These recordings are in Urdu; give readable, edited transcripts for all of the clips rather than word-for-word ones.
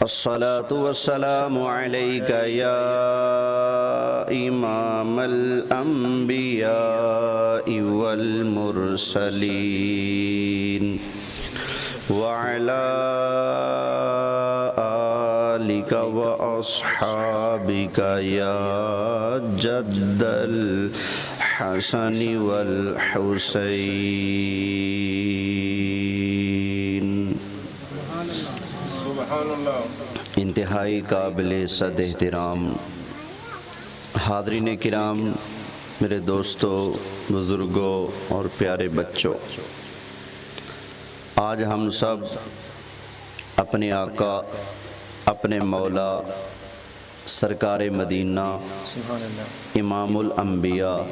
الصلاة والسلام عليك يا إمام الأنبياء والمرسلين وعلى آلك وأصحابك يا جد الحسن والحسين. انتہائی قابل صد احترام حاضرین کرام، میرے دوستوں، بزرگوں اور پیارے بچوں، آج ہم سب اپنے آقا، اپنے مولا سرکار مدینہ، امام الانبیاء،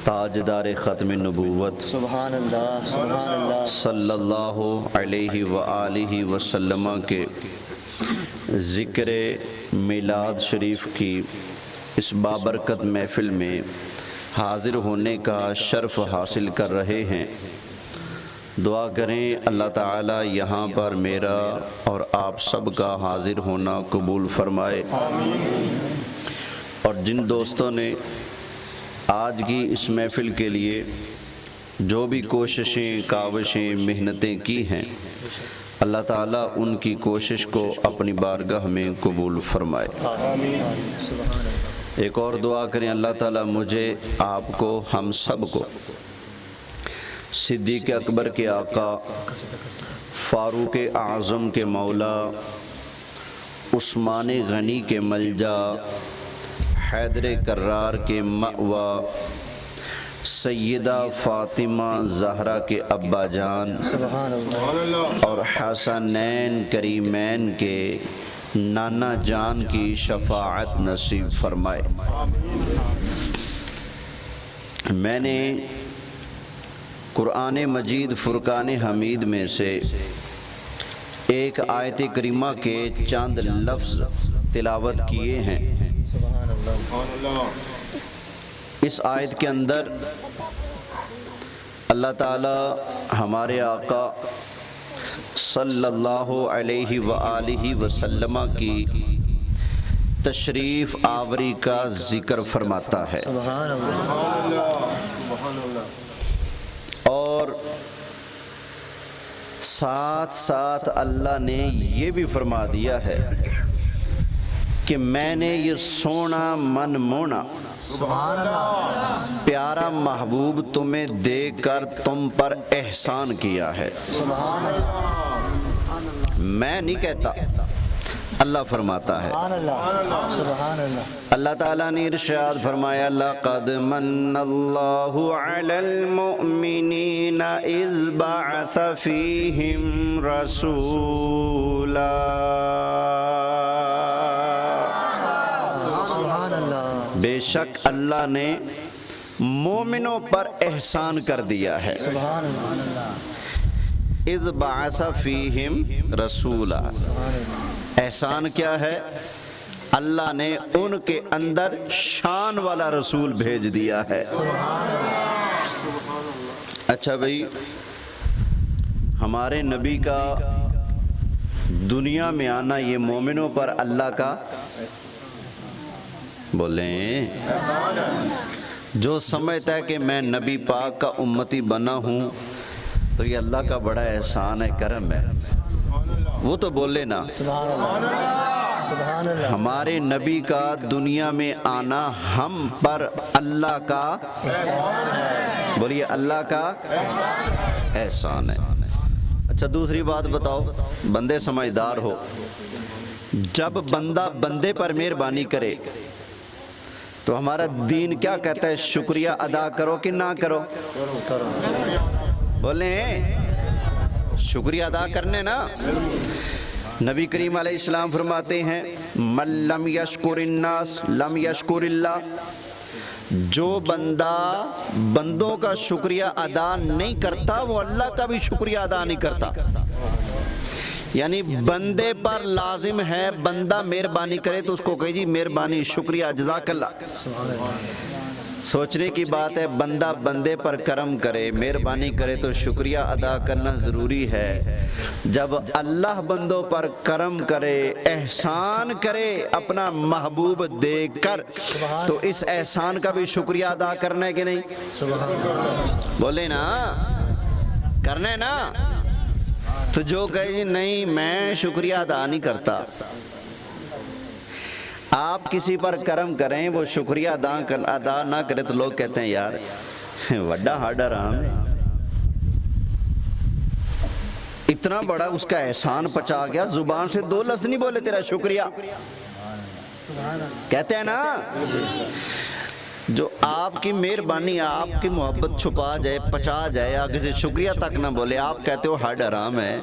تاجدار ختم نبوت صلی اللہ علیہ وآلہ وسلم کے ذکر میلاد شریف کی اس بابرکت محفل میں حاضر ہونے کا شرف حاصل کر رہے ہیں۔ دعا کریں اللہ تعالی یہاں پر میرا اور آپ سب کا حاضر ہونا قبول فرمائے۔ اور جن دوستوں نے آج کی اس محفل کے لیے جو بھی کوششیں، کاوشیں، محنتیں کی ہیں، اللہ تعالیٰ ان کی کوشش کو اپنی بارگاہ میں قبول فرمائے۔ ایک اور دعا کریں اللہ تعالیٰ مجھے، آپ کو، ہم سب کو صدیق اکبر کے آقا، فاروق اعظم کے مولا، عثمان غنی کے ملجا، حیدر کرار کے مأویٰ، سیدہ فاطمہ زہرا کے ابا جان اور حسنین کریمین کے نانا جان کی شفاعت نصیب فرمائے۔ میں نے قرآن مجید فرقان حمید میں سے ایک آیت کریمہ کے چند لفظ تلاوت کیے ہیں۔ اس آیت کے اندر اللہ تعالی ہمارے آقا صلی اللہ علیہ وآلہ وسلم کی تشریف آوری کا ذکر فرماتا ہے، اور ساتھ ساتھ اللہ نے یہ بھی فرما دیا ہے کہ میں نے یہ سونا من مونا پیارا محبوب تمہیں دے کر تم پر احسان کیا ہے۔ میں نہیں کہتا، اللہ فرماتا ہے۔ اللہ تعالیٰ نے ارشاد فرمایا لَقَدْ مَنَّ اللَّهُ عَلَى الْمُؤْمِنِينَ إِذْ بَعَثَ فِيهِمْ رَسُولًا۔ بے شک اللہ نے مومنوں پر احسان کر دیا ہے۔ اذ بعث فیہم رسولا، احسان کیا ہے؟ اللہ نے ان کے اندر شان والا رسول بھیج دیا ہے۔ اچھا بھائی، ہمارے نبی کا دنیا میں آنا یہ مومنوں پر اللہ کا بولیں، جو سمجھتا ہے کہ میں نبی پاک کا امتی بنا ہوں تو یہ اللہ کا بڑا احسان ہے، کرم ہے، وہ تو بولے نا۔ ہمارے نبی کا دنیا میں آنا ہم پر اللہ کا، بولیے اللہ کا احسان ہے۔ اچھا دوسری بات بتاؤ، بندے سمجھدار ہو، جب بندہ بندے پر مہربانی کرے تو ہمارا دین کیا کہتا ہے؟ شکریہ ادا کرو کہ نہ کرو؟ بولیں شکریہ ادا کرنے نا۔ نبی کریم علیہ السلام فرماتے ہیں من لم یشکر الناس لم یشکر اللہ، جو بندہ بندوں کا شکریہ ادا نہیں کرتا وہ اللہ کا بھی شکریہ ادا نہیں کرتا۔ یعنی بندے پر لازم ہے بندہ مہربانی کرے تو اس کو کہے جی مہربانی، شکریہ، جزاک اللہ۔ سوچنے کی بات ہے، بندہ بندے پر کرم کرے، مہربانی کرے تو شکریہ ادا کرنا ضروری ہے۔ جب اللہ بندوں پر کرم کرے، احسان کرے اپنا محبوب دیکھ کر، تو اس احسان کا بھی شکریہ ادا کرنا ہے کہ نہیں؟ بولے نا، کرنا ہے نا۔ تو جو کہے جی نہیں میں شکریہ ادا نہیں کرتا، آپ کسی پر کرم کریں وہ شکریہ ادا نہ کرے تو لوگ کہتے ہیں یار وڈا ہاڈا رام ہے، اتنا بڑا اس کا احسان پچا گیا، زبان سے 2 لفظ نہیں بولے تیرا شکریہ، کہتے ہیں نا۔ جو آپ کی مہربانی، آپ کی محبت چھپا جائے، پچا جائے، آگے سے شکریہ تک نہ بولے، آپ کہتے ہو ہڈ حرام ہے،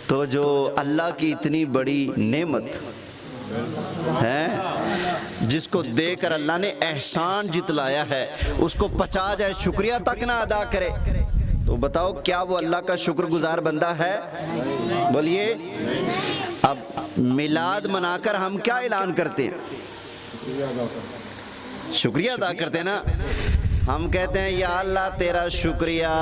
تو جو اللہ کی اتنی بڑی نعمت ہے جس کو دے کر اللہ نے احسان جتلایا ہے، اس کو پچا جائے، شکریہ تک نہ ادا کرے، تو بتاؤ کیا وہ اللہ کا شکر گزار بندہ ہے؟ بولیے۔ اب میلاد منا کر ہم کیا اعلان کرتے ہیں؟ شکریہ ادا کرتے ہیں نا۔ ہم کہتے ہیں یا اللہ تیرا شکریہ،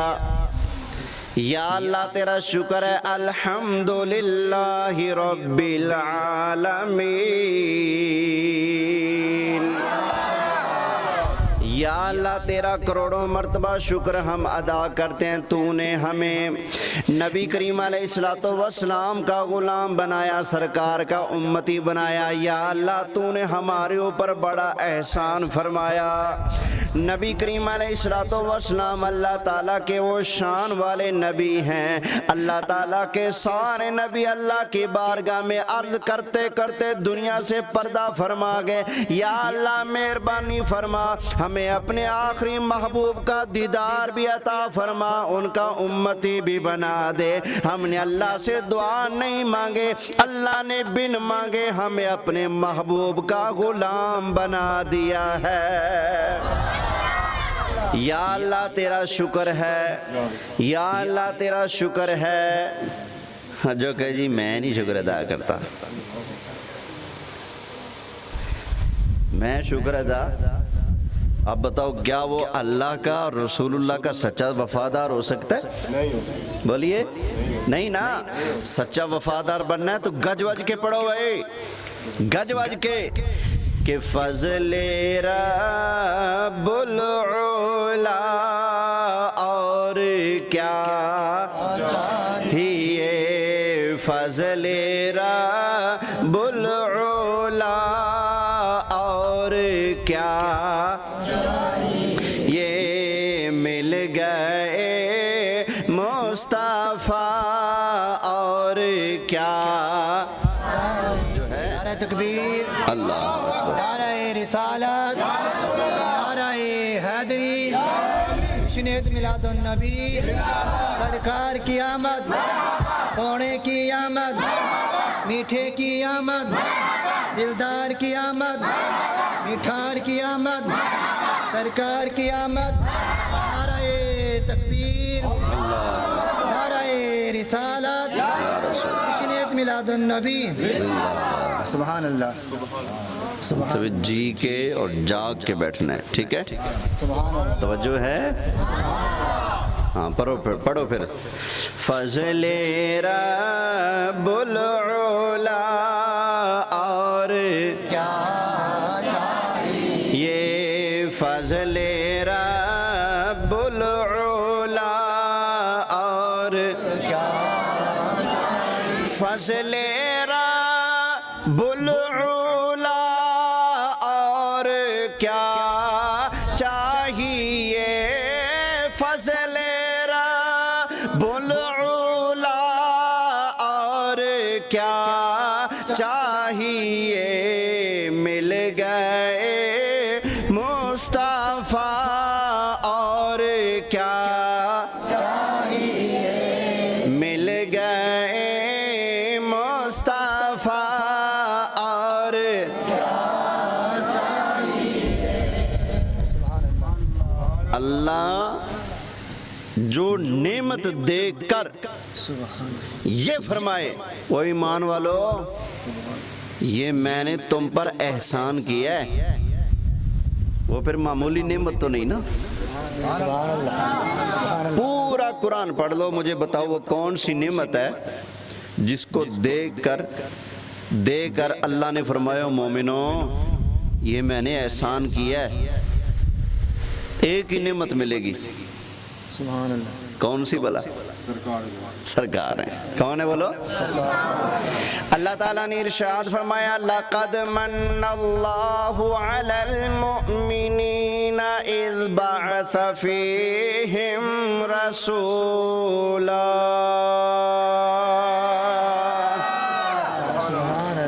یا اللہ تیرا شکر ہے، الحمدللہ رب العالمین، یا اللہ تیرا کروڑوں مرتبہ شکر ہم ادا کرتے ہیں، تو نے ہمیں نبی کریم علیہ السلام کا غلام بنایا، سرکار کا امتی بنایا، یا اللہ تو نے ہمارے اوپر بڑا احسان فرمایا۔ نبی کریم علیہ السلام اللہ تعالیٰ کے وہ شان والے نبی ہیں، اللہ تعالیٰ کے سارے نبی اللہ کی بارگاہ میں عرض کرتے کرتے دنیا سے پردہ فرما گئے، یا اللہ مہربانی فرما ہمیں اپنے آخری محبوب کا دیدار بھی عطا فرما، ان کا امتی بھی بنا دے۔ ہم نے اللہ سے دعا نہیں مانگے، اللہ نے بن مانگے ہمیں اپنے محبوب کا غلام بنا دیا ہے۔ یا اللہ تیرا شکر ہے، یا اللہ تیرا شکر ہے۔ جو کہے جی میں نہیں شکر ادا کرتا، میں شکر ادا، اب بتاؤ کیا وہ اللہ کا اور رسول اللہ کا سچا وفادار ہو سکتا ہے؟ بولیے نہیں نا۔ سچا وفادار بننا ہے تو گج وج کے پڑھو بھائی، گج وج کے کہ فضل رب العلا اور کیا چاہیے، فضل رب العلا اور کیا یہ مل گئے مصطفیٰ اور کیا جو ہے۔ نعرہ تکبیر، اللہ نعرہ رسالت، نعرہ حیدری، جشن میلاد النبی، سرکار کی آمد، سونے کی آمد، میٹھے کی آمد، دلدار کی آمد، مٹھار کی آمد، سرکار کی آمد، نعرہ تکبیر، نعرہ رسالت، جشن میلاد النبی، سبحان اللہ، سب جی کے اور جاگ کے بیٹھنا ہے، ٹھیک ہے؟ توجہ ہے؟ ہاں پڑھو پھر فضل رب العلا اور کیا چاہیے، یہ فضل رب العلا اور کیا فضل رب العلا اور کیا چاہیے، فضل رب العلا اور کیا چاہیے، مل گئے مصطفیٰ اور کیا چاہیے، مل گئے مصطفیٰ اور اللہ جو نعمت دے کر یہ فرمائے، وہ ایمان والو یہ میں نے تم پر احسان کیا ہے، وہ پھر معمولی نعمت تو نہیں نا. سبحان اللہ سبحان اللہ. پورا قرآن پڑھ لو, مجھے بتاؤ وہ کون سی نعمت ہے جس کو دے کر اللہ نے فرمایا مومنوں یہ میں نے احسان کیا ہے. ایک ہی نعمت ملے گی, سبحان اللہ. کون سی بلا؟ سرکار ہیں. کون ہے بولو؟ اللہ تعالیٰ نے ارشاد فرمایا لَقَدْ مَنَّ اللَّهُ عَلَى الْمُؤْمِنِينَ إِذْ بَعَثَ فِيهِمْ رَسُولًا.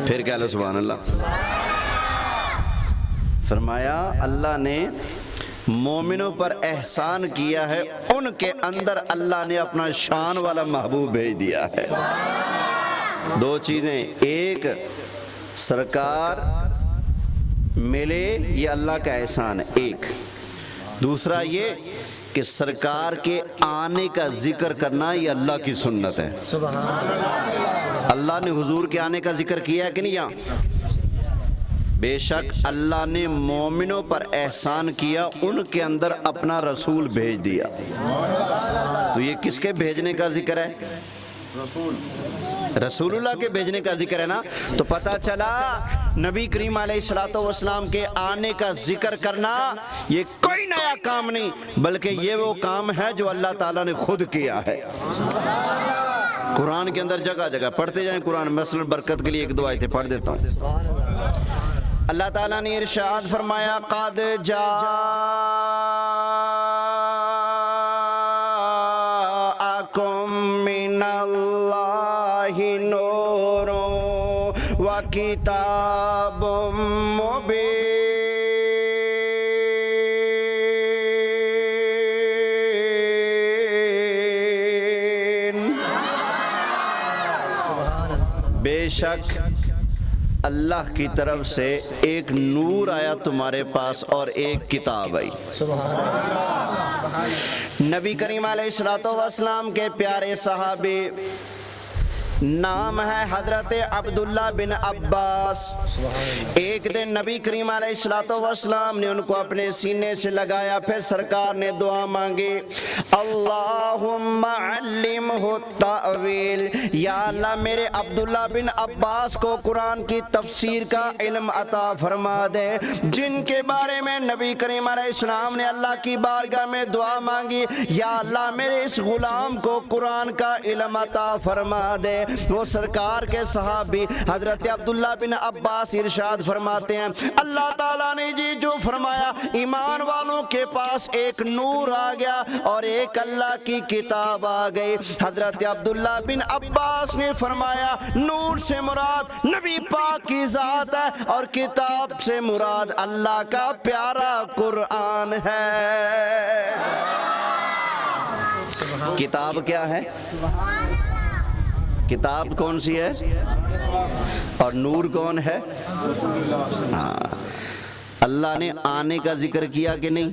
پھر کہہ لو سبحان اللہ. فرمایا اللہ نے مومنوں پر احسان کیا ہے, ان کے اندر اللہ نے اپنا شان والا محبوب بھیج دیا ہے. دو چیزیں, ایک سرکار ملے یہ اللہ کا احسان ہے ایک, دوسرا یہ کہ سرکار کے آنے کا ذکر کرنا یہ اللہ کی سنت ہے. اللہ نے حضور کے آنے کا ذکر کیا ہے کہ نہیں؟ یہاں بے شک اللہ نے مومنوں پر احسان کیا, ان کے اندر اپنا رسول بھیج دیا. تو یہ کس کے بھیجنے کا ذکر ہے؟ رسول اللہ کے بھیجنے کا ذکر ہے نا. تو پتہ چلا نبی کریم علیہ السلام کے آنے کا ذکر کرنا یہ کوئی نیا کام نہیں, بلکہ یہ وہ کام ہے جو اللہ تعالیٰ نے خود کیا ہے. قرآن کے اندر جگہ جگہ پڑھتے جائیں قرآن. مثلا برکت کے لیے ایک دو آیتیں پڑھ دیتا ہوں. اللہ تعالیٰ نے ارشاد فرمایا قَدْ جَاءَكُم مِّنَ اللَّهِ نُورٌ وَكِتَابٌ مُّبِينٌ. بے شک اللہ کی طرف سے ایک نور آیا تمہارے پاس اور ایک کتاب آئی. نبی کریم علیہ السلام کے پیارے صحابی نام ہے حضرت عبداللہ بن عباس. ایک دن نبی کریم علیہ السلام نے ان کو اپنے سینے سے لگایا, پھر سرکار نے دعا مانگی اللہم علمہ التأویل, یا اللہ میرے عبداللہ بن عباس کو قرآن کی تفسیر کا علم عطا فرما دے. جن کے بارے میں نبی کریم علیہ السلام نے اللہ کی بارگاہ میں دعا مانگی, یا اللہ میرے اس غلام کو قرآن کا علم عطا فرما دے. وہ سرکار کے صحابی حضرت عبداللہ بن عباس ارشاد فرماتے ہیں اللہ تعالیٰ نے جی جو فرمایا ایمان والوں کے پاس ایک نور آ گیا اور ایک اللہ کی کتاب آ گئی. حضرت عبداللہ بن عباس نے فرمایا نور سے مراد نبی پاک کی ذات ہے اور کتاب سے مراد اللہ کا پیارا قرآن ہے. کتاب کیا ہے؟ کتاب کون سی ہے اور نور کون ہے؟ اللہ نے آنے کا ذکر کیا کہ نہیں؟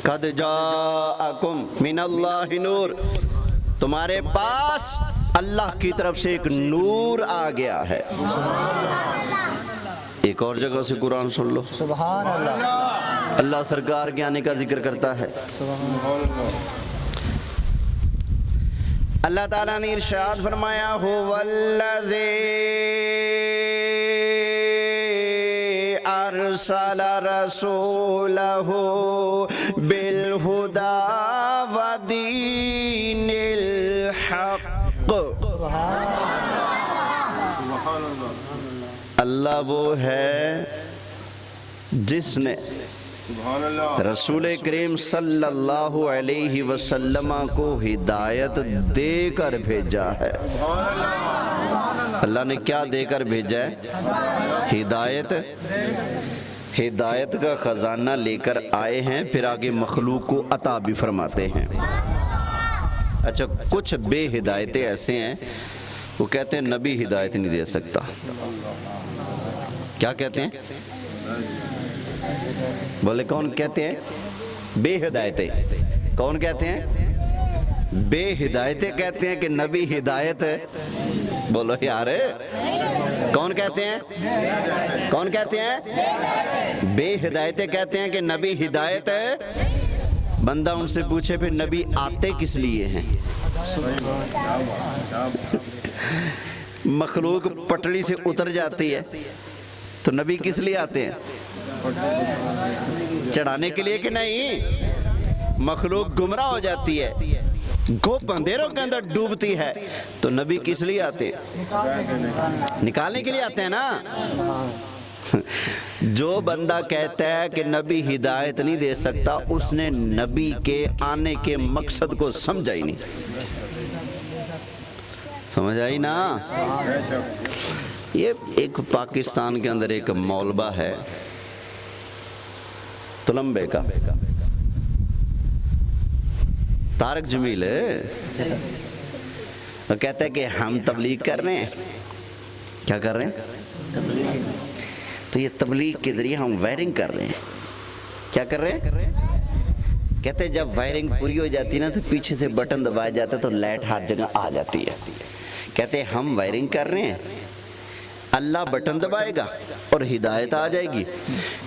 قد جاءکم من اللہ نور, تمہارے پاس اللہ کی طرف سے ایک نور آ گیا ہے. ایک اور جگہ سے قرآن سن لو. سبحان اللہ. اللہ سرکار کے آنے کا ذکر کرتا ہے. اللہ تعالیٰ نے ارشاد فرمایا هو الذی ارسل رسولہ بالہدی ودین الحق. اللہ وہ ہے جس نے رسول کریم صلی اللہ علیہ وسلم کو ہدایت دے کر بھیجا ہے. اللہ نے کیا دے کر بھیجا ہے؟ ہدایت. ہدایت کا خزانہ لے کر آئے ہیں, پھر آگے مخلوق کو عطا بھی فرماتے ہیں. اچھا کچھ بے ہدایتیں ایسے ہیں وہ کہتے ہیں نبی ہدایت نہیں دے سکتا. کیا کہتے ہیں؟ بولے کون کہتے ہیں؟ بے ہدایتیں. کون کہتے ہیں؟ بے ہدایتیں کہتے ہیں کہ نبی ہدایت بولو یار کون کہتے ہیں؟ کون کہتے ہیں؟ بے ہدایتیں کہتے ہیں کہ نبی ہدایت ہے. بندہ ان سے پوچھے پھر نبی آتے کس لیے ہیں؟ مخلوق پٹڑی سے اتر جاتی ہے تو نبی کس لیے آتے ہیں؟ چڑھانے کے لیے کہ نہیں؟ مخلوق گمراہ ہو جاتی ہے، گھوپ اندھیروں کے اندر ڈوبتی ہے تو نبی کس لیے آتے ہیں؟ نکالنے کے لیے آتے ہیں نا. جو بندہ کہتا ہے کہ نبی ہدایت نہیں دے سکتا، اس نے نبی کے آنے کے مقصد کو سمجھا ہی نہیں. سمجھ آئی نا؟ یہ ایک پاکستان کے اندر ایک مولبہ ہے تلمبے کا، طارق جمیل ہے، وہ کہتا ہے کہ ہم تبلیغ کر رہے ہیں. کیا کر رہے ہیں؟ تو یہ تبلیغ کے ذریعے ہم وائرنگ کر رہے ہیں. کیا کر رہے ہیں؟ کہتے ہیں جب وائرنگ پوری ہو جاتی ہے نا تو پیچھے سے بٹن دبایا جاتا ہے تو لائٹ ہر جگہ آ جاتی ہے. کہتے ہیں ہم وائرنگ کر رہے ہیں، اللہ بٹن دبائے گا اور ہدایت آ جائے گی.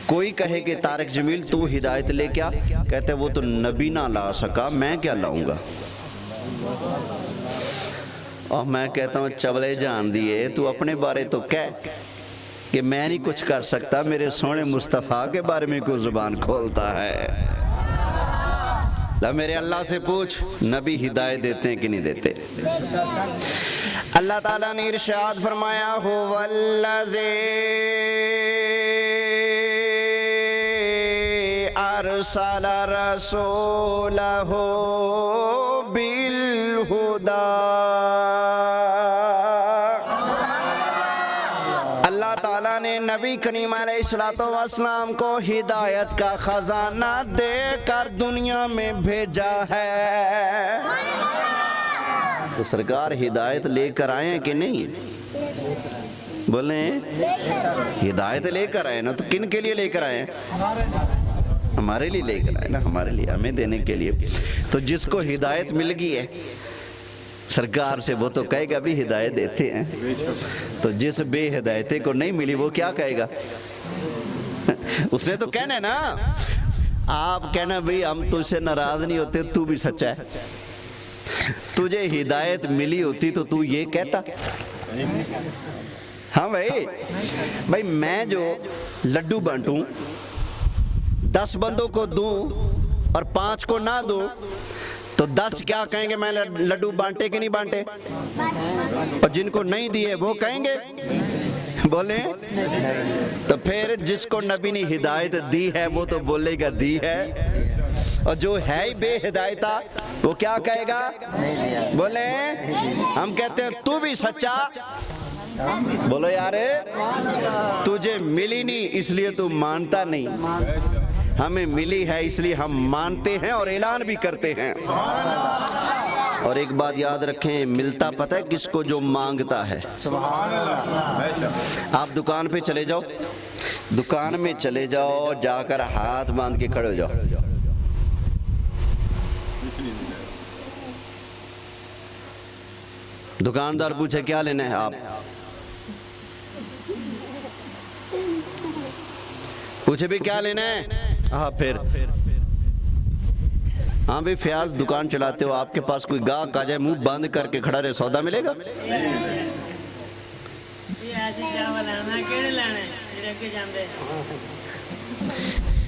کوئی کہے کہ طارق جمیل تو ہدایت لے کیا، کہتے ہیں وہ تو نبی نہ لا سکا، میں کیا لاؤں گا. اور میں کہتا ہوں چبلے جان دیے، تو اپنے بارے تو کہہ کہ میں نہیں کچھ کر سکتا، میرے سونے مصطفیٰ کے بارے میں کوئی زبان کھولتا ہے. میرے اللہ سے پوچھ نبی ہدایت دیتے ہیں کہ نہیں دیتے؟ اللہ تعالیٰ نے ارشاد فرمایا هو الذی ارسل رسولہ بالہدی. اللہ تعالیٰ نے نبی کریم علیہ السلام کو ہدایت کا خزانہ دے کر دنیا میں بھیجا ہے. تو سرکار ہدایت لے کر آئے ہیں کہ نہیں؟ بولیں ہدایت لے کر آئے نا، تو کن کے لیے لے کر آئے ہیں؟ ہمارے لیے لے کر آئے نا، ہمارے لیے، ہمیں دینے کے لیے. تو جس کو ہدایت مل گئی ہے سرکار سے، وہ تو کہے گا بھی ہدایت دیتے ہیں. تو جس بے ہدایتے کو نہیں ملی وہ کیا کہے گا؟ اس نے تو کہنا ہے نا. آپ کہنا بھئی ہم تجھ سے ناراض نہیں ہوتے، تو بھی سچا ہے. تجھے ہدایت ملی ہوتی تو تو یہ کہتا. ہاں بھائی میں جو لڈو بانٹوں 10 بندوں کو دوں اور 5 کو نہ دوں تو 10 کیا کہیں گے میں لڈو بانٹے کہ نہیں بانٹے؟ اور جن کو نہیں دیے وہ کہیں گے بولیں. تو پھر جس کو نبی نے ہدایت دی ہے وہ تو بولے گا دی ہے، اور جو ہے ہی بے ہدایتہ وہ کیا کہے گا؟ بولیں. ہم کہتے ہیں تو بھی سچا. بولو یارے تجھے ملی نہیں اس لیے تو مانتا نہیں، ہمیں ملی ہے اس لیے ہم مانتے ہیں اور اعلان بھی کرتے ہیں. اور ایک بات یاد رکھیں، ملتا پتہ ہے کس کو؟ جو مانگتا ہے. آپ دکان پہ چلے جاؤ، دکان میں چلے جاؤ، جا کر ہاتھ باندھ کے کھڑے ہو جاؤ. دکاندار پوچھے کیا لینا ہے، آپ پوچھے بھی کیا لینا ہے. ہاں پھر ہاں بھی فیاض دکان چلاتے ہو، آپ کے پاس کوئی گاہک آ جائے منہ بند کر کے کھڑا رہے، سودا ملے گا؟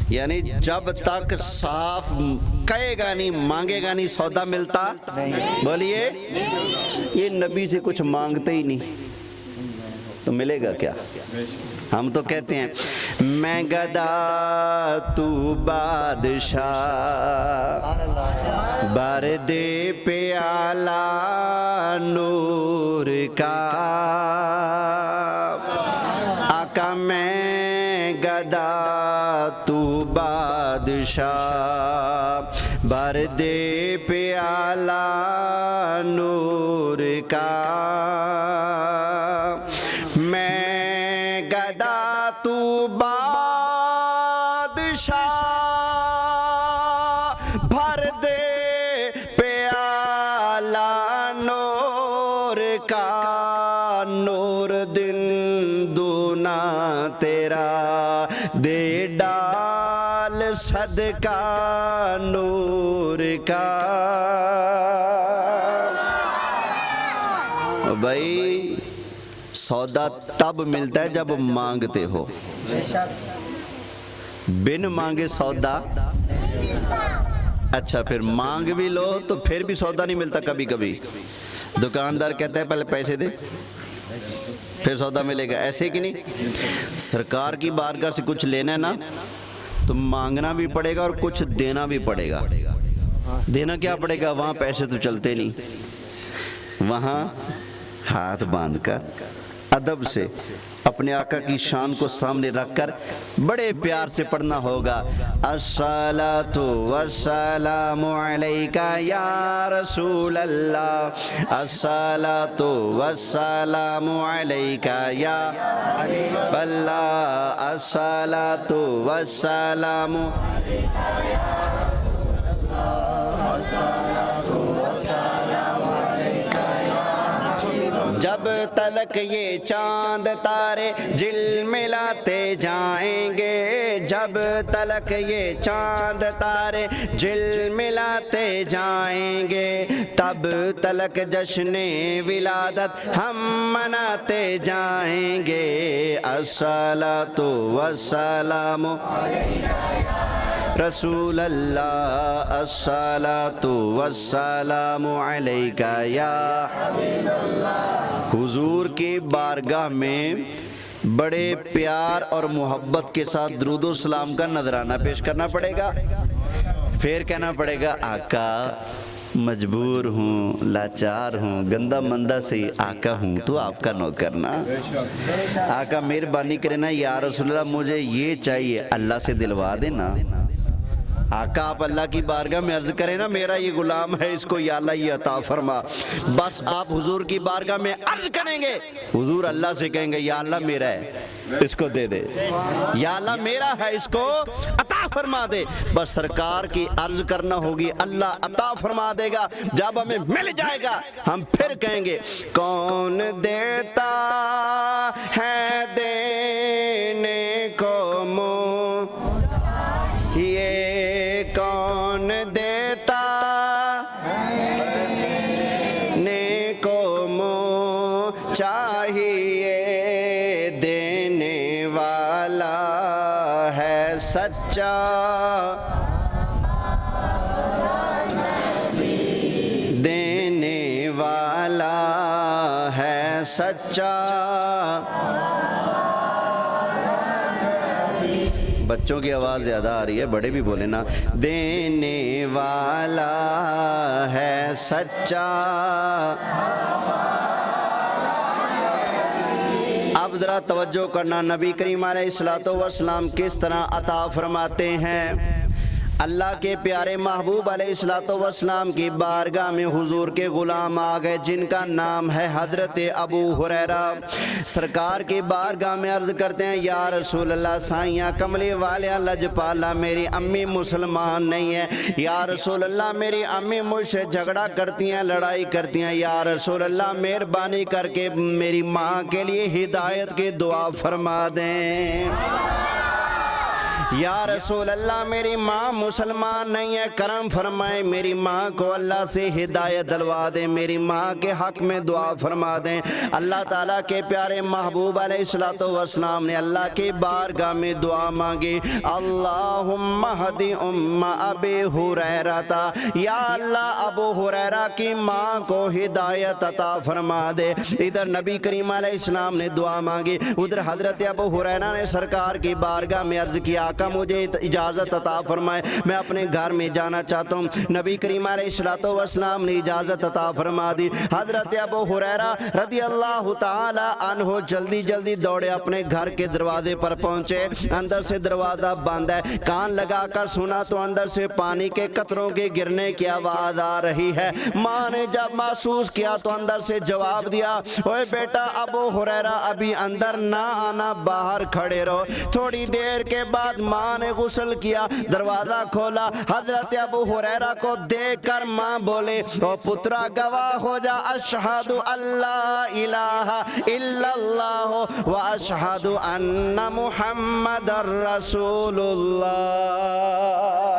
یعنی جب تک صاف کہے گا نہیں، مانگے گا نہیں، سودا ملتا. بولیے یہ نبی سے کچھ مانگتے ہی نہیں تو ملے گا کیا؟ ہم تو کہتے ہیں میں گدا تو بادشاہ، بر دے پیالہ نور کا. آقا میں گدا تو بادشاہ، بر دے پیالہ نور کا. میں گدا تو بادشاہ، بھر دے پیالہ نور کا. دگنا تیرا دے ڈال صدقہ نور کا۔ بھائی سودا تب ملتا ہے جب مانگتے ہو، بن مانگے سودا۔ اچھا پھر مانگ بھی لو تو پھر بھی سودا نہیں ملتا کبھی کبھی۔ دکاندار کہتا ہے پہلے پیسے دے پھر سودا ملے گا، ایسے کہ نہیں؟ سرکار کی بارگاہ سے کچھ لینا ہے نا تو مانگنا بھی پڑے گا اور کچھ دینا بھی پڑے گا۔ دینا کیا پڑے گا؟ وہاں پیسے تو چلتے نہیں، وہاں ہاتھ باندھ کر ادب سے اپنے آقا کی شان کو سامنے رکھ کر بڑے پیار سے پڑھنا ہوگا۔ الصلاۃ والسلام علیکہ یا رسول اللہ، الصلاۃ والسلام علیکہ یا حبیب اللہ، الصلاۃ والسلام علیکہ یا رسول اللہ، الصلاۃ والسلام علیکہ یا حبیب اللہ۔ جب تلک یہ چاند تارے جل ملاتے جائیں گے، جب تلک یہ چاند تارے جل ملاتے جائیں گے، تب تلک جشن ولادت ہم مناتے جائیں گے۔ الصلاۃ والسلام رسول اللہ، الصلاۃ والسلام علیکہ یا حبیب اللہ۔ حضور کی بارگاہ میں بڑے پیار اور محبت کے ساتھ درود و سلام کا نذرانہ پیش کرنا پڑے گا، پھر کہنا پڑے گا آقا مجبور ہوں، لاچار ہوں، گندہ مندہ سے آقا ہوں تو آپ کا نوکر نا، آقا مہربانی کرے نا یا رسول اللہ مجھے یہ چاہیے، اللہ سے دلوا دینا۔ آقا آپ اللہ کی بارگاہ میں عرض کریں نا میرا یہ غلام ہے، اس کو یا اللہ یہ عطا فرما، بس آپ حضور کی بارگاہ میں عرض کریں گے، حضور اللہ سے کہیں گے یا اللہ میرا ہے اس کو دے دے، یا اللہ میرا ہے اس کو عطا فرما دے، بس سرکار کی عرض کرنا ہوگی، اللہ عطا فرما دے گا۔ جب ہمیں مل جائے گا ہم پھر کہیں گے کون دیتا ہے دینے کو منہ، یہ کون دیتا نے کو منہ، چاہیے دینے والا ہے سچا، دینے والا ہے سچا۔ بچوں کی آواز زیادہ آ رہی ہے، بڑے بھی بولے نا، دینے والا ہے سچا۔ اب ذرا توجہ کرنا، نبی کریم علیہ السلام کس طرح عطا فرماتے ہیں۔ اللہ کے پیارے محبوب علیہ السلام کی بارگاہ میں حضور کے غلام آ گئے جن کا نام ہے حضرت ابو ہریرہ۔ سرکار کی بارگاہ میں عرض کرتے ہیں یا رسول اللہ، سائیاں کملی والے لجپالا میری امی مسلمان نہیں ہے، یا رسول اللہ میری امی مجھ سے جھگڑا کرتی ہیں، لڑائی کرتی ہیں، یا رسول اللہ مہربانی کر کے میری ماں کے لیے ہدایت کی دعا فرما دیں۔ یا رسول اللہ میری ماں مسلمان نہیں ہے، کرم فرمائیں میری ماں کو اللہ سے ہدایت دلوا دیں، میری ماں کے حق میں دعا فرما دیں۔ اللہ تعالیٰ کے پیارے محبوب علیہ السلام نے اللہ کی بارگاہ میں دعا مانگی، اللہم ہدی ام ابی ہریرہ، یا اللہ ابو ہریرہ کی ماں کو ہدایت عطا فرما دے۔ ادھر نبی کریم علیہ السلام نے دعا مانگی، ادھر حضرت ابو ہریرہ نے سرکار کی بارگاہ میں عرض کیا آقا مجھے اجازت عطا فرمائے، میں اپنے گھر میں جانا چاہتا ہوں۔ نبی کریم علیہ السلام نے اجازت عطا فرما دی۔ حضرت ابو ہریرہ رضی اللہ تعالی عنہ جلدی جلدی دوڑے اپنے گھر کے دروازے پر پہنچے، اندر سے دروازہ بند ہے، کان لگا کر سنا تو اندر سے پانی کے قطروں کے گرنے کی آواز آ رہی ہے۔ ماں نے جب محسوس کیا تو اندر سے جواب دیا، اوے بیٹا ابو ہریرہ ابھی اندر نہ آنا، باہر کھڑے رہو، تھوڑی دیر کے بعد ماں نے غسل کیا، دروازہ کھولا، حضرت ابو ہریرہ کو دیکھ کر ماں بولے او پترا گواہ ہو جا، اشہد اللہ الہ الا اللہ و اشہد ان محمد رسول اللہ۔